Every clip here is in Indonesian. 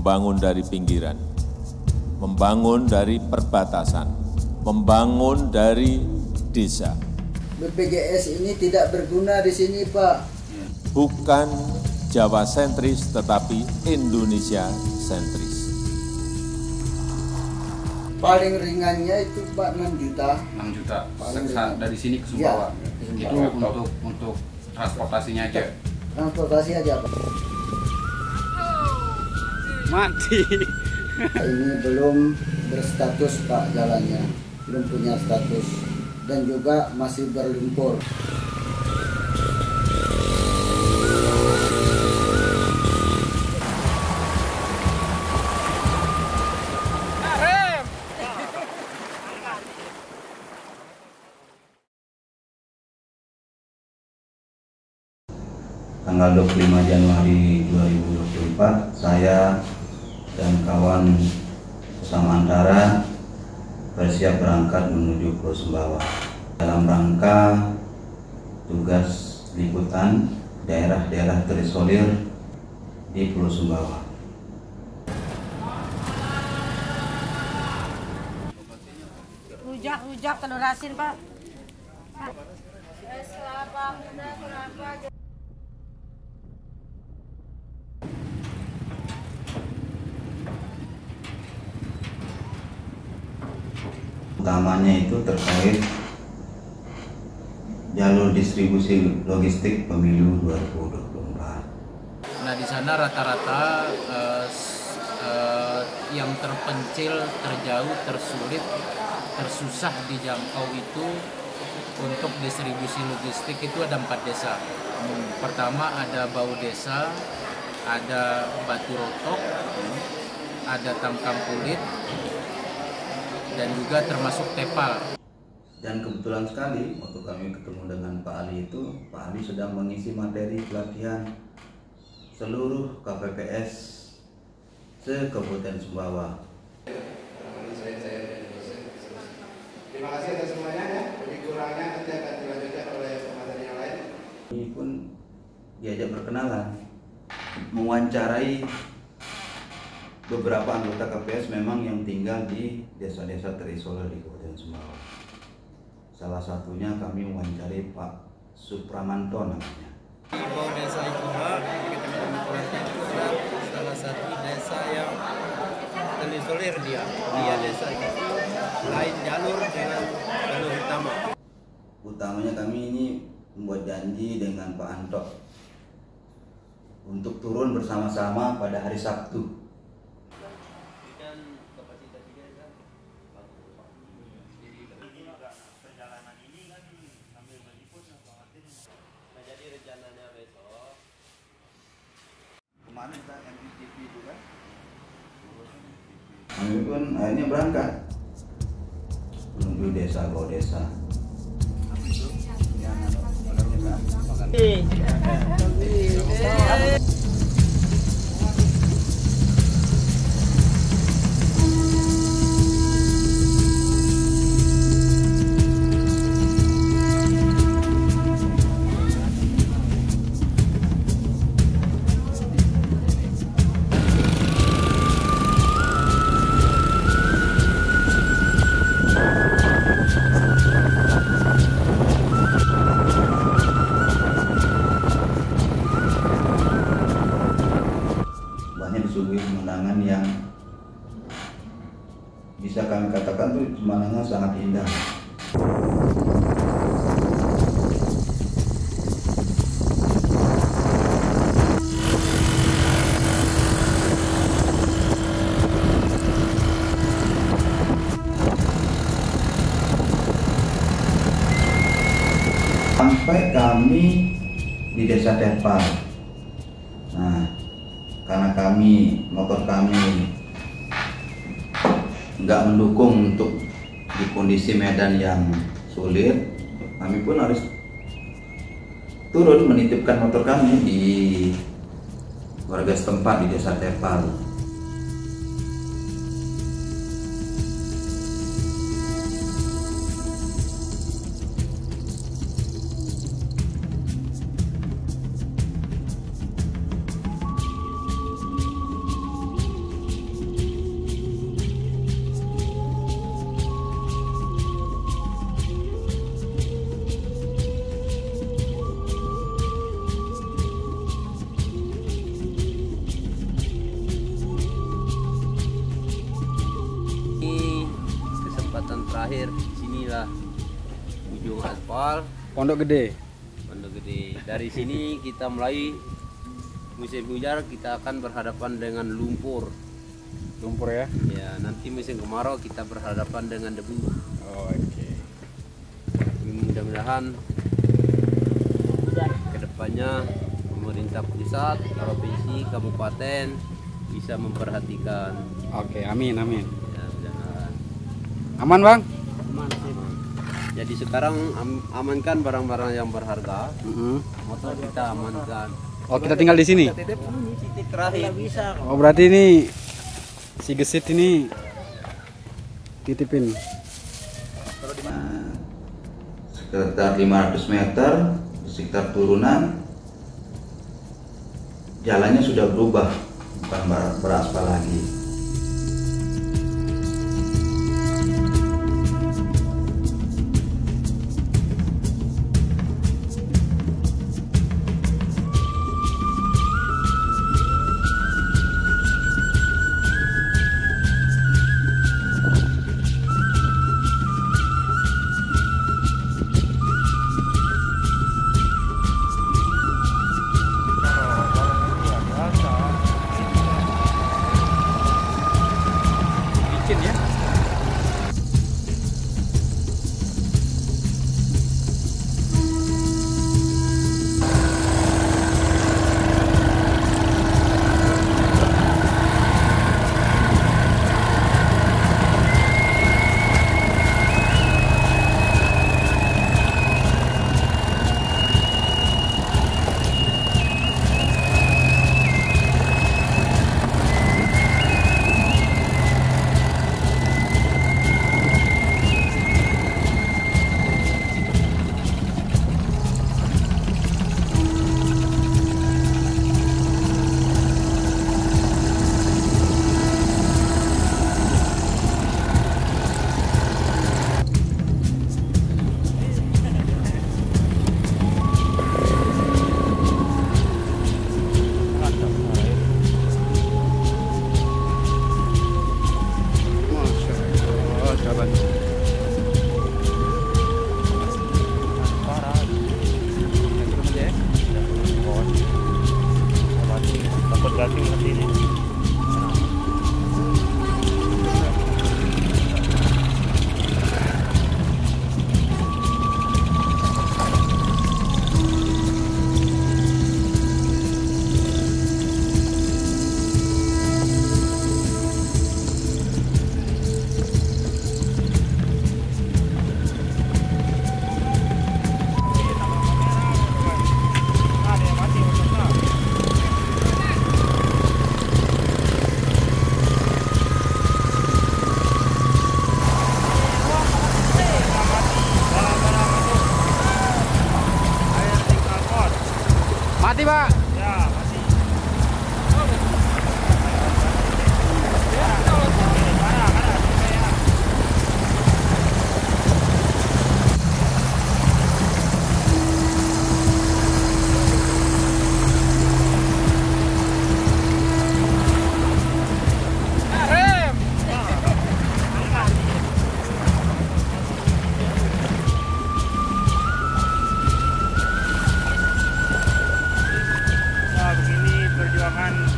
membangun dari pinggiran, membangun dari perbatasan, membangun dari desa. BPJS ini tidak berguna di sini, Pak. Bukan Jawa sentris, tetapi Indonesia sentris. Paling ringannya itu Pak 6 juta. 6 juta. Paling ringan. Dari sini ke Sumbawa. Ya, itu untuk transportasinya aja. Transportasi aja, Pak. Mati. Ini belum berstatus, Pak, jalannya. Belum punya status dan juga masih berlumpur. Tanggal 25 Januari 2024, saya dan kawan sesama antara bersiap berangkat menuju Pulau Sumbawa dalam rangka tugas liputan daerah-daerah terisolir di Pulau Sumbawa. Rujak telur asin, Pak. Utamanya itu terkait jalur distribusi logistik pemilu 2024. Nah, di sana rata-rata yang terpencil, terjauh, tersulit, tersusah dijangkau itu untuk distribusi logistik itu ada 4 desa. Pertama ada Bau Desa, ada Batu Rotok, ada Tangkang Kulit, dan juga termasuk Tepal. Dan kebetulan sekali waktu kami ketemu dengan Pak Ali itu, Pak Ali sedang mengisi materi pelatihan seluruh KPPS se-Kabupaten Sumbawa. Terima kasih atas semuanya ya. Lebih kurangnya nanti akan dilanjutkan oleh pemateri yang lain. Ini pun diajak perkenalan, mewawancarai beberapa anggota KPS memang yang tinggal di desa-desa terisolir di Kabupaten Sumbawa. Salah satunya kami mewawancarai Pak Supramanto namanya. Bau Desa itu, Pak, kita itu salah satu desa yang terisolir dia. Desa itu lain jalur dengan jalur utama. Utamanya kami ini membuat janji dengan Pak Anto untuk turun bersama-sama pada hari Sabtu. Kemarin kita MPTV itu kan, kami pun akhirnya berangkat menuju desa Bau Desa. Disuguhi pemandangan yang bisa kami katakan tuh pemandangan sangat indah. Sampai kami di Desa Tepal. Nah, karena motor kami nggak mendukung untuk di kondisi medan yang sulit, kami pun harus turun menitipkan motor kami di warga setempat di Desa Tepal. terakhir sinilah ujung aspal Pondok Gede. Dari sini kita mulai musim hujan kita akan berhadapan dengan lumpur ya. Ya, nanti musim kemarau kita berhadapan dengan debu. Oke. Mudah-mudahan kedepannya pemerintah pusat, provinsi, kabupaten bisa memperhatikan. Oke, amin. Ya, mudah-mudahan. Aman, Bang? Aman. Jadi sekarang amankan barang-barang yang berharga. Motor kita amankan. Oh, kita tinggal di sini. Titik terakhir bisa. Oh, berarti ini si gesit ini titipin. Sekitar 500 meter, sekitar turunan, jalannya sudah berubah, bukan beraspal lagi. Mati, Pak. Ya, masih.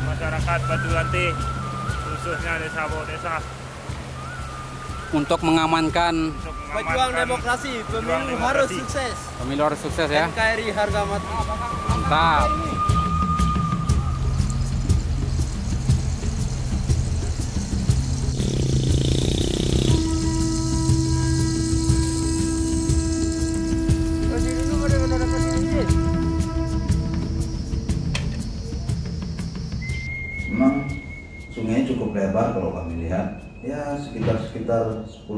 Masyarakat Batu Ranti, khususnya Desa Bawdesa, Untuk mengamankan Pejuang demokrasi, pemilu harus sukses. Pemilu harus sukses ya. NKRI harga mati. Mantap. Memang sungai cukup lebar kalau kami lihat, ya sekitar 10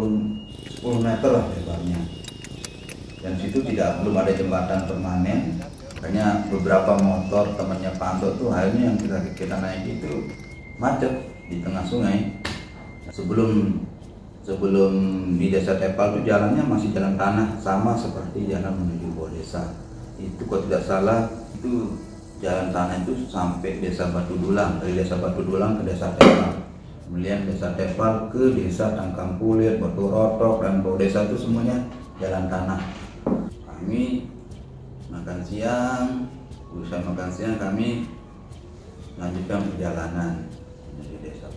meter lah lebarnya. Dan situ belum ada jembatan permanen, hanya beberapa motor temannya Pak Anto tuh akhirnya yang kita naik itu macet di tengah sungai. Sebelum di Desa Tepal itu jalannya masih jalan tanah, sama seperti jalan menuju Bawdesa. Itu kalau tidak salah itu jalan tanah itu sampai Desa Batu Dulang, dari Desa Batu Dulang ke Desa Tepal. Kemudian desa Tepal ke desa Tangkang Kulit, Batu Rotok, dan bawah desa itu semuanya jalan tanah. Kami makan siang, usai makan siang kami lanjutkan perjalanan menuju desa.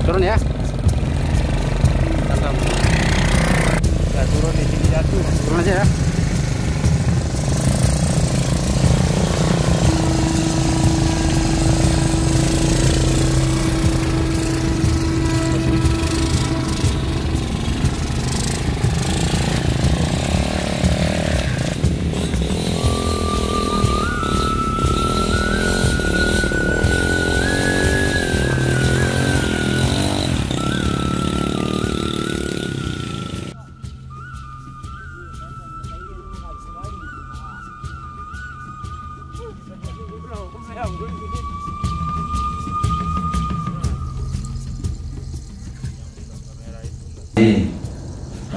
Turun ya. Kita turun di sini jatuh. Turun aja ya.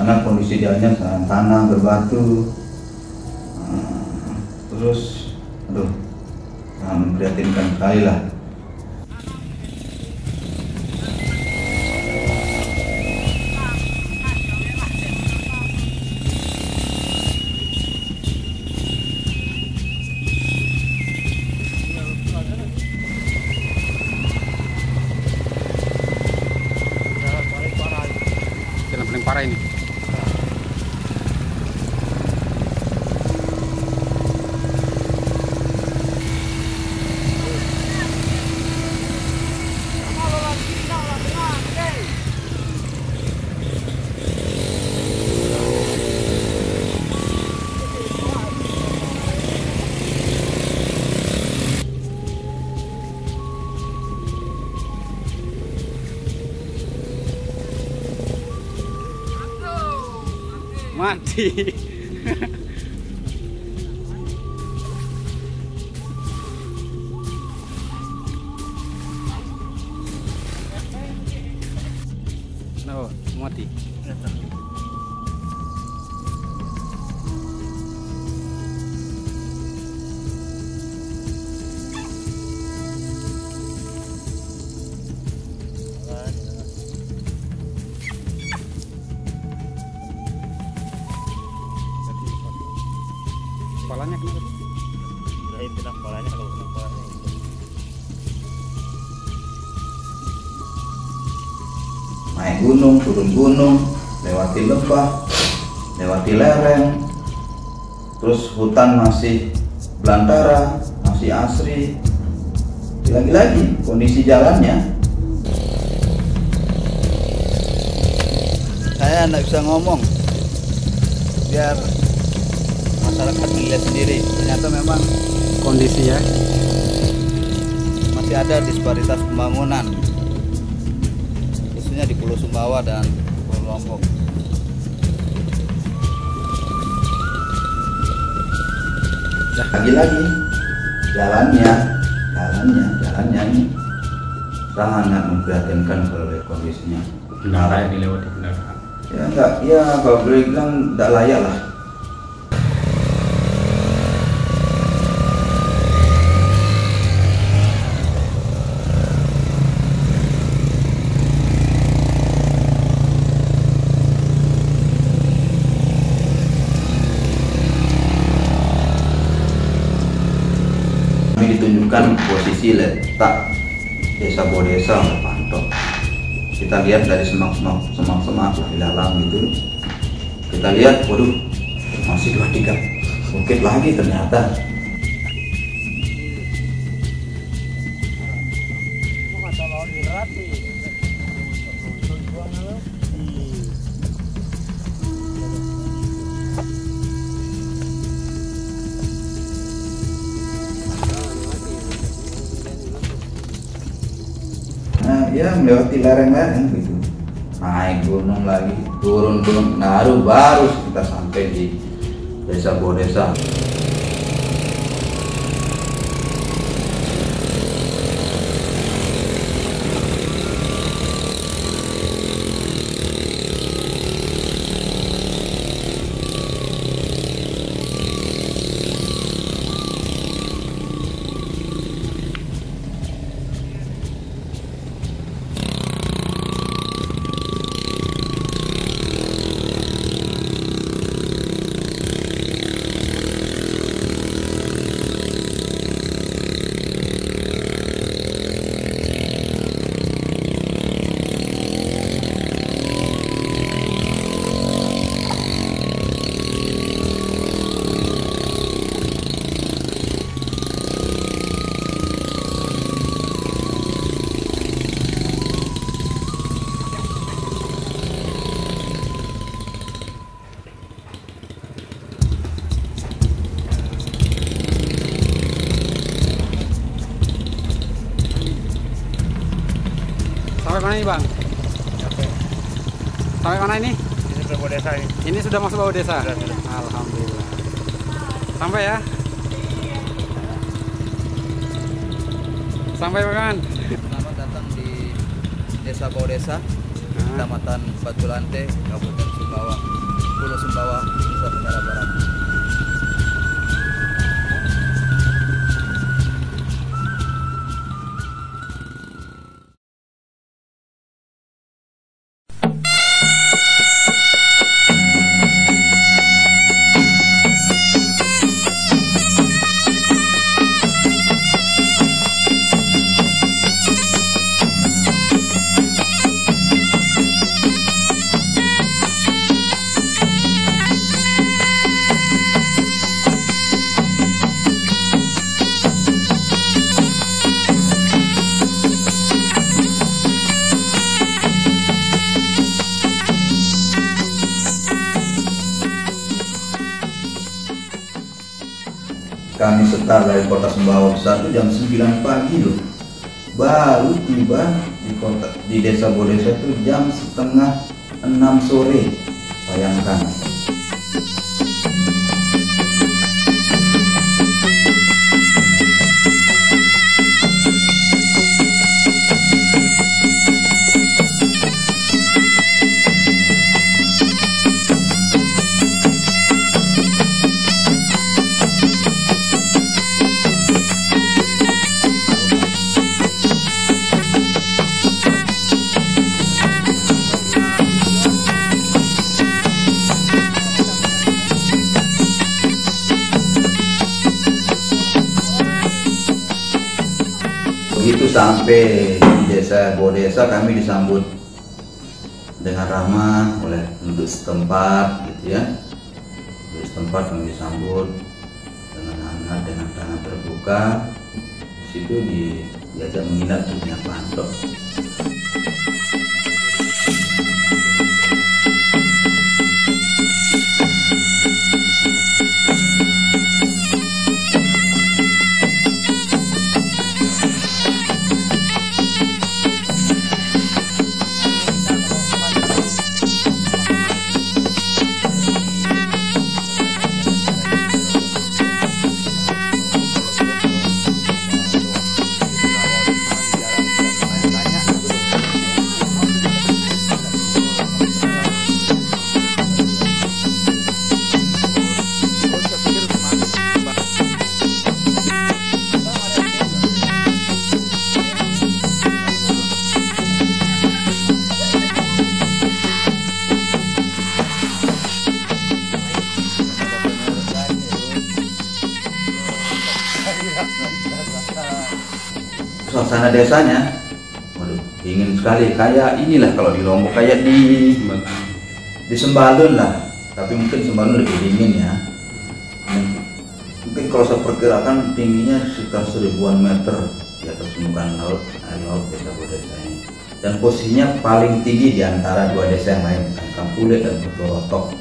Karena kondisi jalannya sarang tanah, berbatu, terus sangat memprihatinkan sekali lah. Jalan paling parah ini. Mati. No, mati. Kepalanya kenapa? Kirain kena kepalanya, kalau kena kepalanya. Naik gunung, turun gunung, lewati lembah, lewati lereng, terus hutan masih belantara, masih asri. Lagi-lagi kondisi jalannya. Saya nggak bisa ngomong, biar masyarakat melihat sendiri. Ternyata memang Kondisi ya. masih ada disparitas pembangunan, khususnya di Pulau Sumbawa dan Pulau Lombok. Lagi-lagi jalannya ini sangat memprihatinkan kalau lihat kondisinya. Kendaraan yang dilewati kendaraan. Ya enggak, ya kalau boleh bilang tidak layak lah. Kami ditunjukkan posisi letak desa Bodesa Pantok. Kita lihat dari semak-semak di dalam itu, kita lihat, waduh, masih 2-3 bukit lagi ternyata. Nah, ya melewati lereng-lereng gitu, naik gunung lagi, turun gunung, baru kita sampai di Desa Bodesa. Sampai mana ini Bang? Sampai mana ini? Ini sudah bawa desa ini. Ini sudah masuk bawah desa? Sudah. Alhamdulillah. Sampai ya? Sampai Bang. Selamat datang di Desa Bawah Desa, Kecamatan Batu Lante, Kabupaten Sumbawa, Pulau Sumbawa, Nusa Tenggara Barat. Kami start dari kota Sumbawa Besar itu jam 9 pagi loh. Baru tiba di Desa Bodesa itu jam setengah 6 sore. Bayangkan. Begitu sampai di Desa Bodesa, kami disambut dengan ramah oleh penduduk setempat, gitu ya. Penduduk setempat kami disambut dengan hangat, dengan tangan terbuka. Di situ diajak menginap di Minyak Pantok. Suasana desanya, waduh, dingin sekali. Kayak inilah kalau di Lombok, kayak di Sembalun lah. Tapi mungkin Sembalun lebih dingin ya. Mungkin kalau saya perkirakan tingginya sekitar 1000-an meter di atas permukaan laut, air laut desa Bodesa ini. Dan posisinya paling tinggi di antara dua desa yang lain, Kampule dan Purworotok.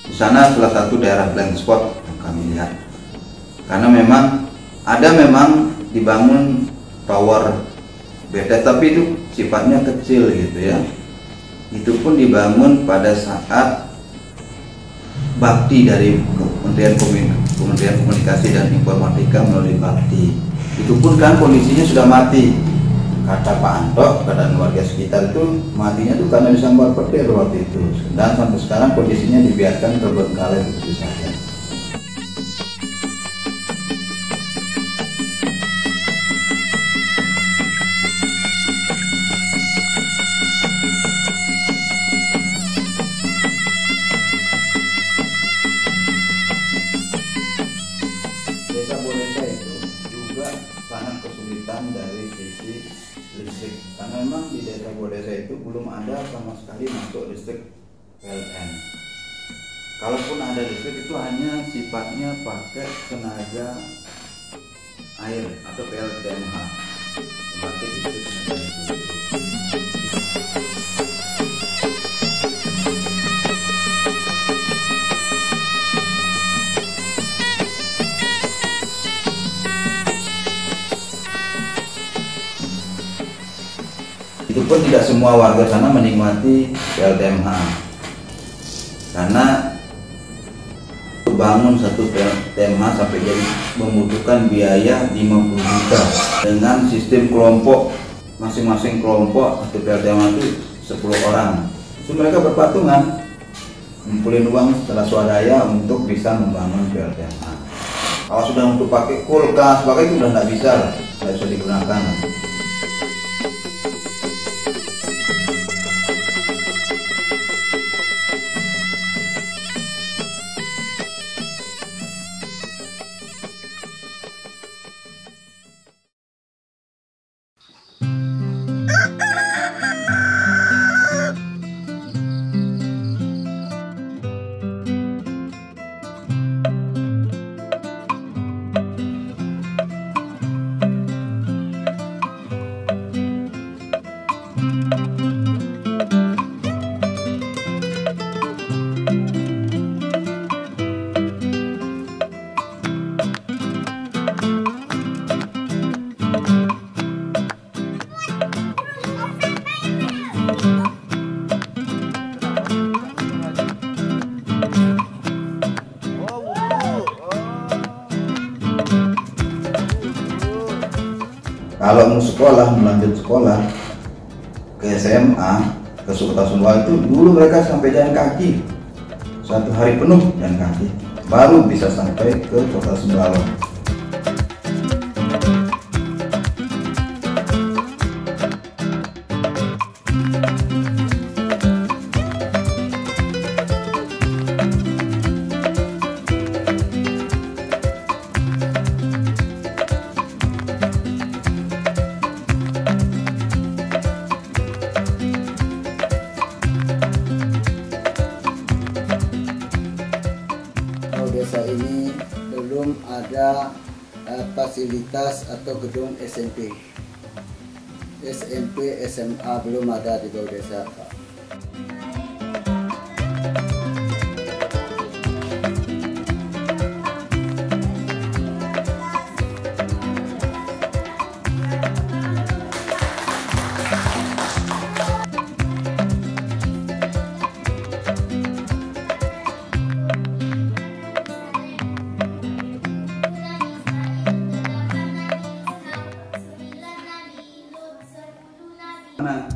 Di sana salah satu daerah blind spot yang kami lihat, karena memang dibangun tower beda, tapi itu sifatnya kecil gitu ya. Itu pun dibangun pada saat bakti dari Kementerian Komunikasi dan Informatika melalui bakti. Itu pun kan kondisinya sudah mati. Kata Pak Anto dan warga sekitar itu matinya itu karena disambar petir waktu itu, dan sampai sekarang kondisinya dibiarkan terbengkalai begitu saja. Desa Bodesa itu juga sangat kesulitan dari sisi listrik, karena memang di desa Bodesa itu belum ada sama sekali masuk listrik PLN. Kalaupun ada listrik itu hanya sifatnya pakai tenaga air atau PLTMH, pembangkit listrik tenaga listrik. Itu pun tidak semua warga sana menikmati PLTMH, karena bangun satu PLTMH sampai jadi membutuhkan biaya 50 juta dengan sistem kelompok, masing-masing kelompok satu PLTMH itu 10 orang. Itu mereka berpatungan ngumpulin uang setelah swadaya untuk bisa membangun PLTMH. Kalau sudah untuk pakai kulkas, pakai itu udah nggak bisa digunakan. Kalau mau sekolah, melanjut sekolah ke SMA, ke Kota Sumbawa itu dulu mereka sampai jalan kaki 1 hari penuh jalan kaki, baru bisa sampai ke Kota Sumbawa. Desa ini belum ada fasilitas atau gedung SMP, SMA belum ada di bawah desa, Pak. Mana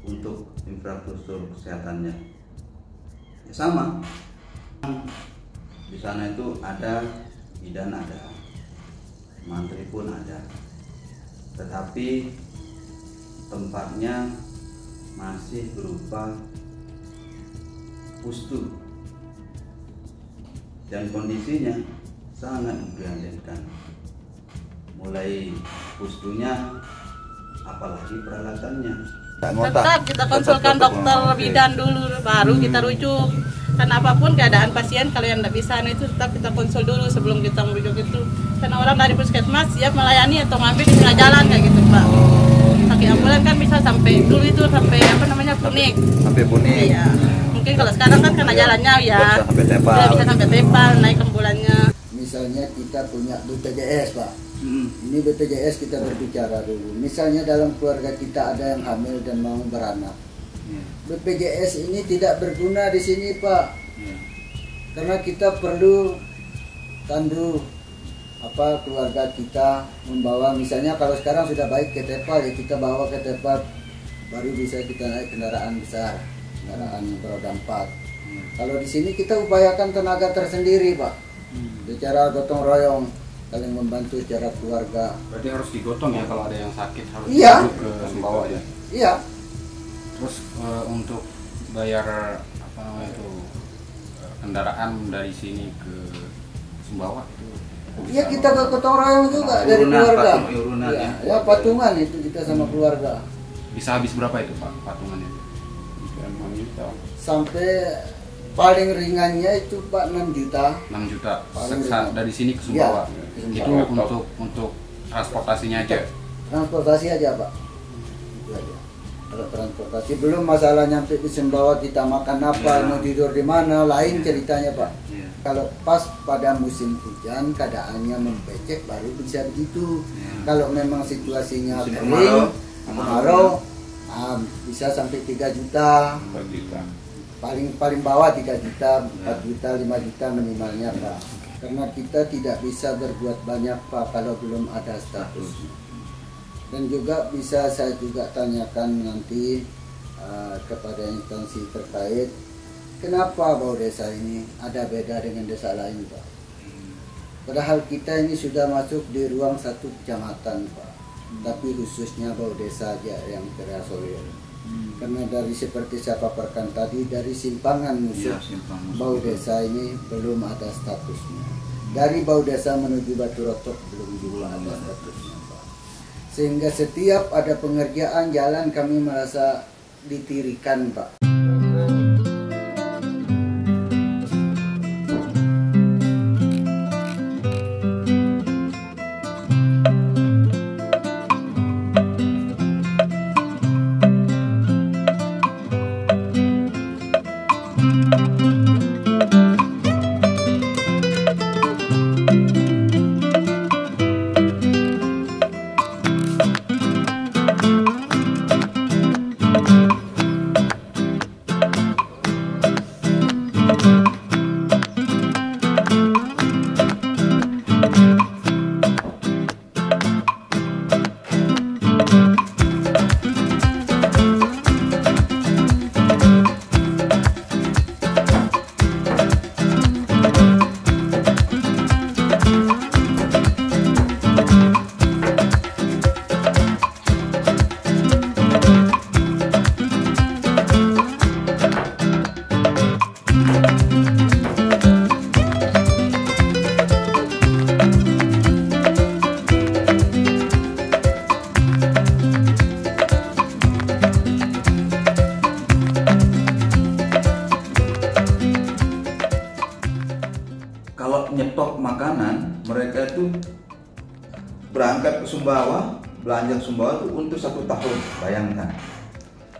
untuk infrastruktur kesehatannya ya sama, di sana itu ada bidan, ada mantri pun ada, tetapi tempatnya masih berupa pustu dan kondisinya sangat memprihatinkan. Mulai pustunya, apalagi peralatannya. Tetap kita konsulkan dokter bidan dulu, baru kita rujuk. Karena apapun keadaan pasien, kalau yang tidak bisa itu tetap kita konsul dulu sebelum kita merujuk itu. Karena orang dari puskesmas siap melayani atau ngambil di tengah jalan kayak gitu, Pak. Pakai ambulan kan bisa sampai dulu itu sampai Punik. Sampai Punik. Iya. Mungkin kalau sekarang kan karena jalannya ya bisa sampai Tepal naik ambulannya. Misalnya kita punya BPJS, Pak. Ini BPJS kita berbicara dulu. Misalnya dalam keluarga kita ada yang hamil dan mau beranak. BPJS ini tidak berguna di sini, Pak. Karena kita perlu tandu keluarga kita membawa, misalnya kalau sekarang sudah baik ke Tepal ya kita bawa ke Tepal, baru bisa kita naik kendaraan besar, kendaraan beroda 4. Kalau di sini kita upayakan tenaga tersendiri, Pak. Secara gotong royong saling membantu secara keluarga. Berarti harus digotong ya kalau ada yang sakit harus ke Sumbawa ya. Iya. Terus untuk bayar kendaraan dari sini ke Sumbawa itu? Iya, kita ke gotong royong juga dari keluarga. Ya patungan itu kita sama keluarga. Bisa habis berapa itu Pak patungannya? Sampai paling ringannya itu Pak 6 juta. 6 juta dari sini ke Sumbawa. Ya, itu untuk transportasinya aja. Transportasi aja, Pak. Itu aja. Kalau transportasi belum masalah nyampe di Sumbawa kita makan apa, mau tidur di mana, lain ceritanya, Pak. Kalau pas pada musim hujan keadaannya membecek baru bisa begitu. Kalau memang situasinya kering, kemarau, bisa sampai 3 juta. Paling bawah 3 juta, 4 juta, 5 juta minimalnya, Pak. Karena kita tidak bisa berbuat banyak, Pak, kalau belum ada status. Dan juga bisa saya juga tanyakan nanti kepada instansi terkait, kenapa Bau Desa ini ada beda dengan desa lain, Pak? Padahal kita ini sudah masuk di ruang 1 kecamatan, Pak. Tapi khususnya Bau Desa aja yang terisolir. Karena dari seperti saya paparkan tadi, dari simpangan musuh Bau Desa ini belum ada statusnya. Dari Bau Desa menuju Batu Rotok belum juga ada statusnya, Pak. Sehingga setiap ada pengerjaan jalan kami merasa ditirikan, Pak. Nyetok makanan, mereka itu berangkat ke Sumbawa, belanja ke Sumbawa itu untuk 1 tahun, bayangkan.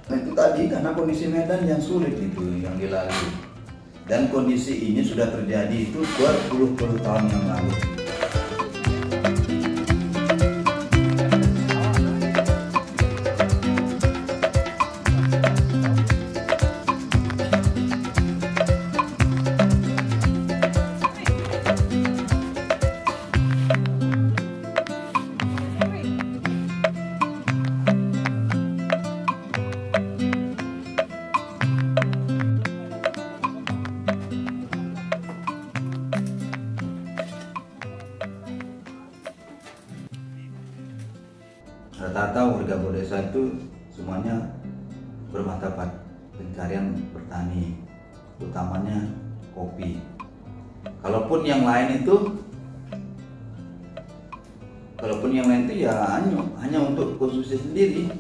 Nah, itu tadi karena kondisi medan yang sulit itu yang dilalui. Dan kondisi ini sudah terjadi itu 20 tahun yang lalu. Rata-rata warga Bau Desa itu semuanya bermata pencarian bertani, utamanya kopi. Kalaupun yang lain itu ya hanya untuk konsumsi sendiri.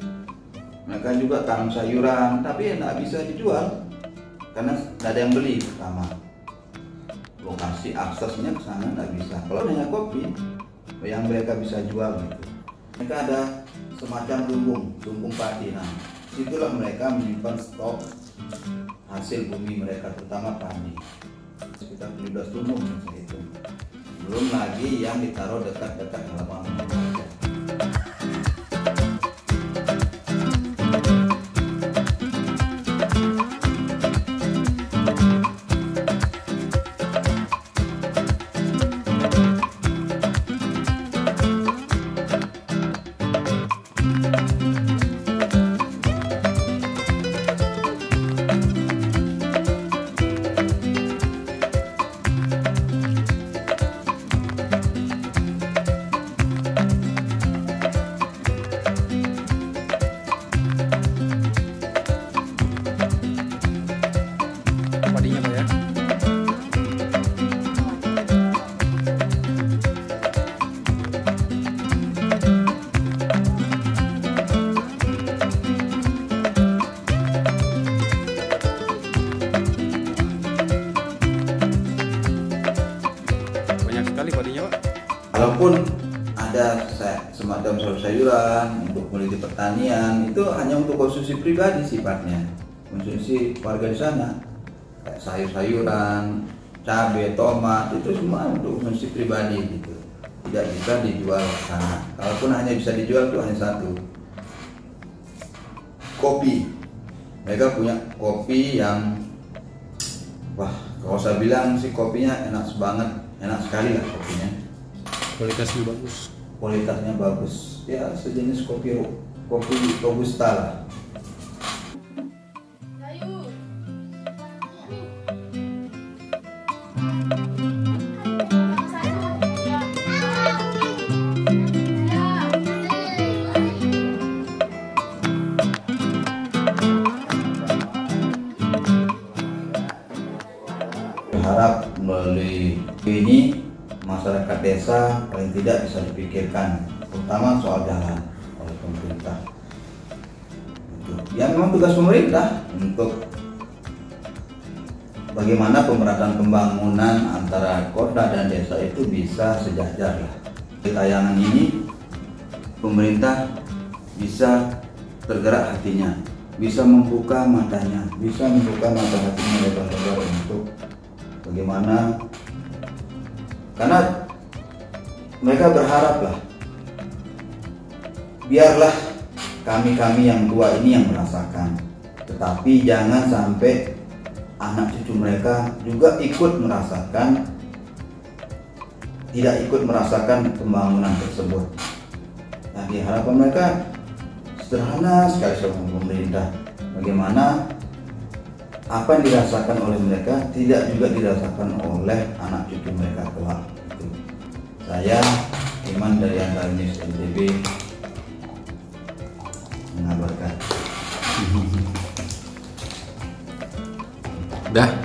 Mereka juga tanam sayuran, tapi tidak bisa dijual karena tidak ada yang beli. Pertama, lokasi aksesnya ke sana tidak bisa. Kalau hanya kopi, yang mereka bisa jual gitu. Mereka ada semacam lumbung padi. Nah, situlah mereka menyimpan stok hasil bumi mereka, terutama padi. Sekitar 17 lumbung itu. Belum lagi yang ditaruh dekat-dekat halaman rumah. Padinya Pak ya. Banyak sekali padinya Pak. Kalaupun ada semacam sayur-sayuran untuk meneliti pertanian, itu hanya untuk konsumsi pribadi sifatnya, konsumsi warga di sana. Kayak sayur-sayuran, cabai, tomat, itu semua untuk konsumsi pribadi gitu. Tidak bisa dijual ke sana. Kalaupun hanya bisa dijual itu hanya satu. Kopi. Mereka punya kopi yang kalau saya bilang sih kopinya enak banget, enak sekali lah kopinya. Kualitasnya bagus. Ya sejenis kopi robusta lah. Berharap melalui ini masyarakat desa paling tidak bisa dipikirkan, terutama soal jalan oleh pemerintah. Ya memang tugas pemerintah untuk bagaimana pemerataan pembangunan antara kota dan desa itu bisa sejajar lah. Di tayangan ini pemerintah bisa tergerak hatinya, bisa membuka matanya, bisa membuka mata hatinya lebar-lebar untuk bagaimana, karena mereka berharap lah, biarlah kami yang tua ini yang merasakan, tetapi jangan sampai anak cucu mereka juga tidak ikut merasakan pembangunan tersebut. Nah, harapan mereka sederhana sekali sama pemerintah, bagaimana apa yang dirasakan oleh mereka tidak juga dirasakan oleh anak cucu mereka kelak. Saya Iman dari Antara News NTB mengabarkan. Dah.